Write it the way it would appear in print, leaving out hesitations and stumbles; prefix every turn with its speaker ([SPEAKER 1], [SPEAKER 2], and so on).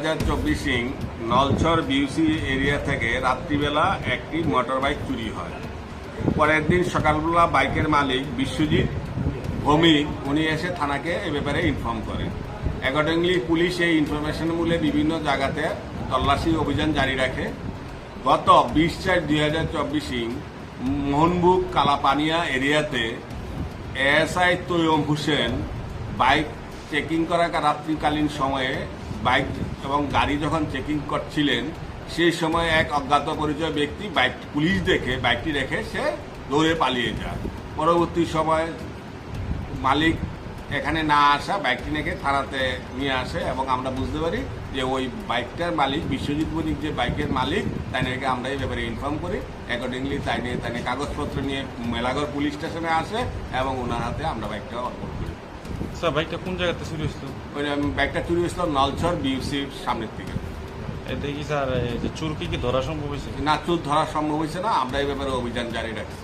[SPEAKER 1] 2024 Nalchhar বিউসি area থেকে রাত্রিবেলা একটি মোটর বাইক চুরি হয়। পরের দিন সকালবেলা বাইকের মালিক বিশ্বজিৎ ভৌমিক উনি এসে থানাকে এ ব্যাপারে ইনফর্ম করেন। অ্যাকর্ডিংলি পুলিশ এই ইনফরমেশন মূলে বিভিন্ন জায়গাতে তল্লাশি অভিযান জারি রাখে। গত 20/4/2024 মোহনবুক কালাপানিয়া এরিয়াতে ASI Taiyab Hossain bike checking করা রাত্রিকালীন সময়ে বাইক এবং গাড়ি যখন চেকিং করছিলেন সেই সময় এক অজ্ঞাত পরিচয় ব্যক্তি পুলিশ দেখে বাইকটি রেখে সে দৌড়ে পালিয়ে যায়। পরবর্তী সময় মালিক এখানে না আসা বাইকটি রেখে থানাতে নিয়ে আসে এবং আমরা বুঝতে পারি যে ওই বাইকটার মালিক বিশ্বজিৎ বণিক যে বাইকের মালিক তাই নাকি আমরা এই ব্যাপারে ইনফর্ম করি। অ্যাকর্ডিংলি তাই নিয়ে কাগজপত্র নিয়ে মেলাগড় পুলিশ স্টেশনে আসে এবং ওনার হাতে আমরা বাইকটা অর্পণ করি।
[SPEAKER 2] স্যার বাইকটা কোন জায়গাতে চুরি হয়েছিল?
[SPEAKER 1] ওই বাইকটা চুরি হয়েছিল নলছর বিউসির সামনের থেকে।
[SPEAKER 2] দেখি স্যার চোর কি ধরা সম্ভব হয়েছে?
[SPEAKER 1] না, চোর ধরা সম্ভব হয়েছে না, আমরা এই ব্যাপারে অভিযান জারি রাখছি।